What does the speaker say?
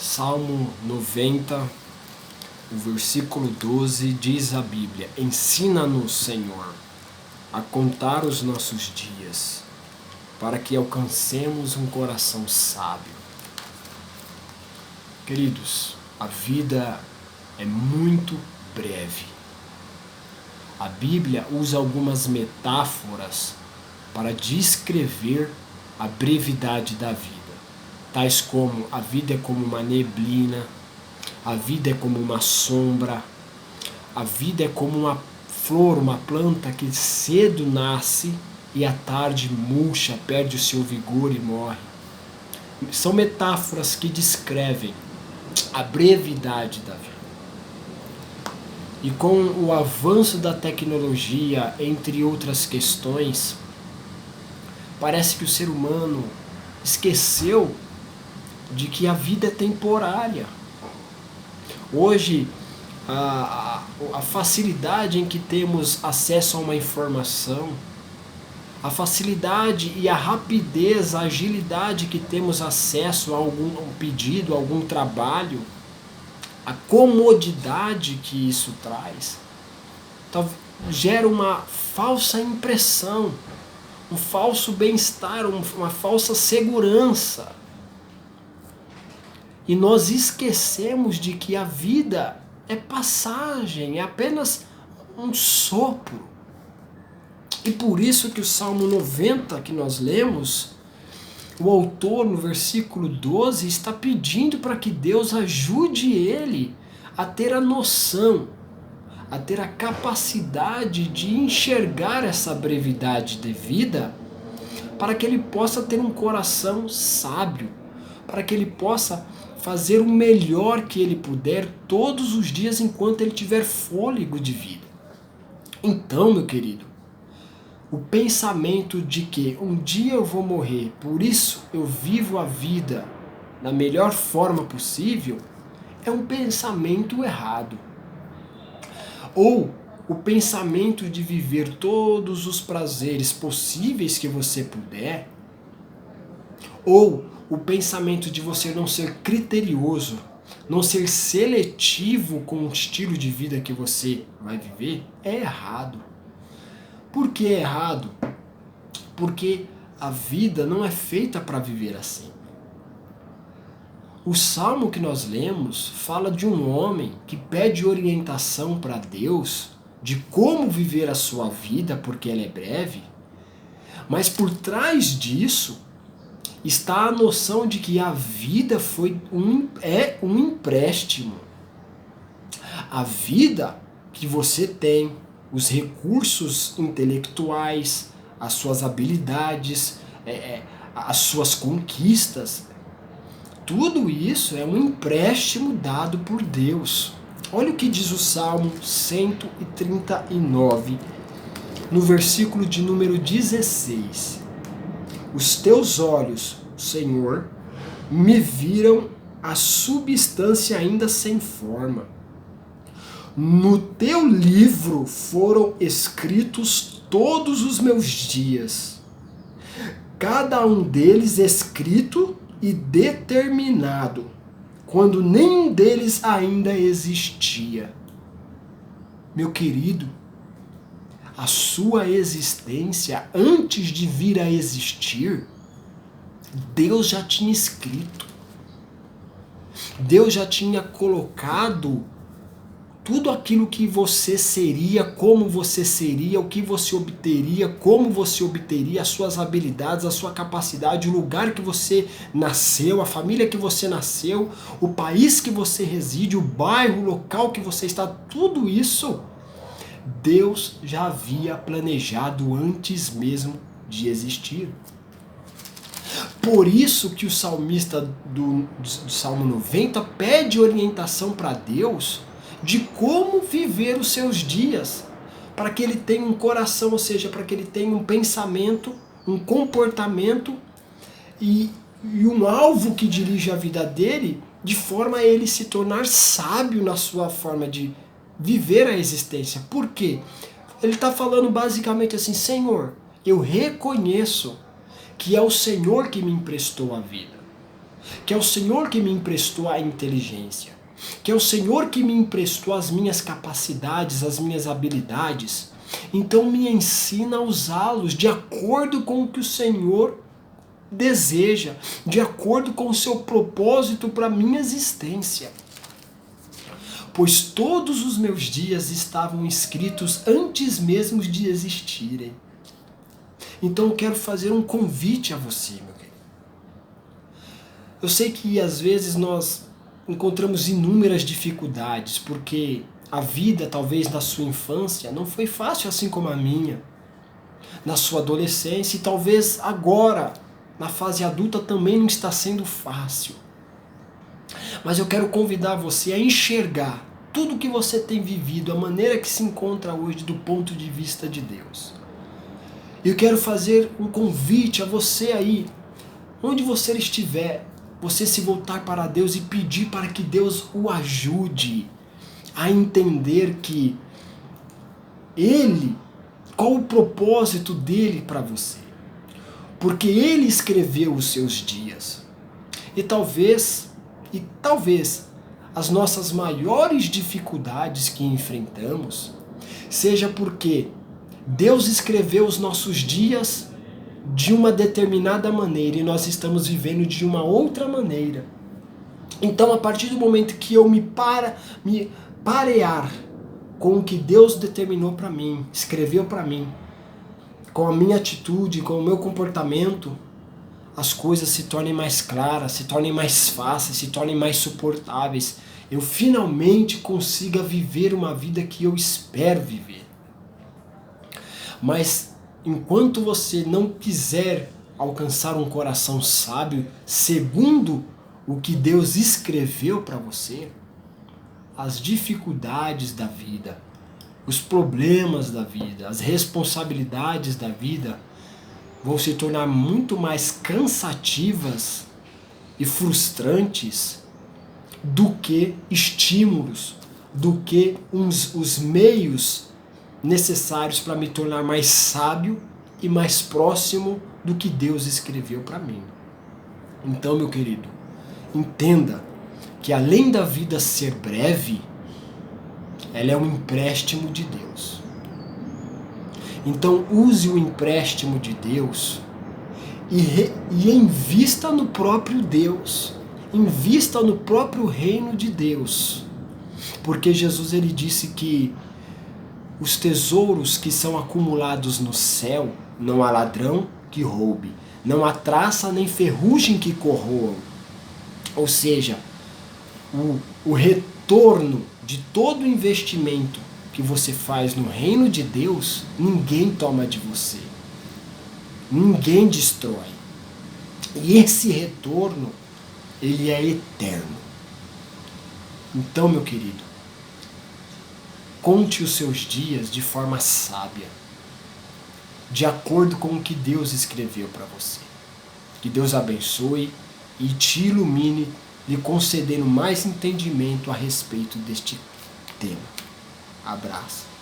Salmo 90, o versículo 12, diz a Bíblia: Ensina-nos, Senhor, a contar os nossos dias, para que alcancemos um coração sábio. Queridos, a vida é muito breve. A Bíblia usa algumas metáforas para descrever a brevidade da vida, tais como a vida é como uma neblina, a vida é como uma sombra, a vida é como uma flor, uma planta que cedo nasce e à tarde murcha, perde o seu vigor e morre. São metáforas que descrevem a brevidade da vida. E com o avanço da tecnologia, entre outras questões, parece que o ser humano esqueceu de que a vida é temporária. Hoje, a facilidade em que temos acesso a uma informação, a facilidade e a rapidez, a agilidade que temos acesso a algum pedido, a algum trabalho, a comodidade que isso traz, gera uma falsa impressão, um falso bem-estar, uma falsa segurança. E nós esquecemos de que a vida é passagem, é apenas um sopro. E por isso que o Salmo 90 que nós lemos, o autor no versículo 12 está pedindo para que Deus ajude ele a ter a noção, a ter a capacidade de enxergar essa brevidade de vida, para que ele possa ter um coração sábio, para que ele possa fazer o melhor que ele puder todos os dias enquanto ele tiver fôlego de vida. Então, meu querido, o pensamento de que um dia eu vou morrer, por isso eu vivo a vida da melhor forma possível, é um pensamento errado. Ou o pensamento de viver todos os prazeres possíveis que você puder, ou o pensamento de você não ser criterioso, não ser seletivo com o estilo de vida que você vai viver, é errado. Por que é errado? Porque a vida não é feita para viver assim. O salmo que nós lemos fala de um homem que pede orientação para Deus de como viver a sua vida, porque ela é breve, mas por trás disso está a noção de que a vida é um empréstimo. A vida que você tem, os recursos intelectuais, as suas habilidades, as suas conquistas, tudo isso é um empréstimo dado por Deus. Olha o que diz o Salmo 139, no versículo de número 16. Os teus olhos, Senhor, me viram a substância ainda sem forma. No teu livro foram escritos todos os meus dias, cada um deles escrito e determinado, quando nenhum deles ainda existia. Meu querido, a sua existência, antes de vir a existir, Deus já tinha escrito. Deus já tinha colocado tudo aquilo que você seria, como você seria, o que você obteria, como você obteria, as suas habilidades, a sua capacidade, o lugar que você nasceu, a família que você nasceu, o país que você reside, o bairro, o local que você está, tudo isso Deus já havia planejado antes mesmo de existir. Por isso que o salmista do Salmo 90 pede orientação para Deus de como viver os seus dias, para que ele tenha um coração, ou seja, para que ele tenha um pensamento, um comportamento e um alvo que dirige a vida dele, de forma a ele se tornar sábio na sua forma de viver a existência. Por quê? Ele está falando basicamente assim: Senhor, eu reconheço que é o Senhor que me emprestou a vida. que é o Senhor que me emprestou a inteligência, que é o Senhor que me emprestou as minhas capacidades, as minhas habilidades. Então me ensina a usá-los de acordo com o que o Senhor deseja, de acordo com o seu propósito para a minha existência. Pois todos os meus dias estavam escritos antes mesmo de existirem. Então eu quero fazer um convite a você, meu querido. Eu sei que às vezes nós encontramos inúmeras dificuldades, porque a vida, talvez na sua infância, não foi fácil assim como a minha. Na sua adolescência e talvez agora, na fase adulta, também não está sendo fácil. Mas eu quero convidar você a enxergar tudo que você tem vivido, a maneira que se encontra hoje do ponto de vista de Deus. Eu quero fazer um convite a você aí, onde você estiver, você se voltar para Deus e pedir para que Deus o ajude a entender que Ele, qual o propósito dele para você. Porque Ele escreveu os seus dias. E talvez as nossas maiores dificuldades que enfrentamos seja porque Deus escreveu os nossos dias de uma determinada maneira e nós estamos vivendo de uma outra maneira. Então, a partir do momento que eu me parear com o que Deus determinou para mim, escreveu para mim, com a minha atitude, com o meu comportamento, as coisas se tornem mais claras, se tornem mais fáceis, se tornem mais suportáveis. Eu finalmente consiga viver uma vida que eu espero viver. Mas enquanto você não quiser alcançar um coração sábio, segundo o que Deus escreveu para você, as dificuldades da vida, os problemas da vida, as responsabilidades da vida vão se tornar muito mais cansativas e frustrantes do que estímulos, do que os meios necessários para me tornar mais sábio e mais próximo do que Deus escreveu para mim. Então, meu querido, entenda que além da vida ser breve, ela é um empréstimo de Deus. Então use o empréstimo de Deus e invista no próprio Deus. Invista no próprio reino de Deus. Porque Jesus ele disse que os tesouros que são acumulados no céu, não há ladrão que roube, não há traça nem ferrugem que corroam. Ou seja, o retorno de todo o investimento que você faz no reino de Deus, ninguém toma de você. Ninguém destrói. E esse retorno, ele é eterno. Então, meu querido, conte os seus dias de forma sábia, de acordo com o que Deus escreveu para você. Que Deus abençoe e te ilumine, lhe concedendo mais entendimento a respeito deste tema. Abraço.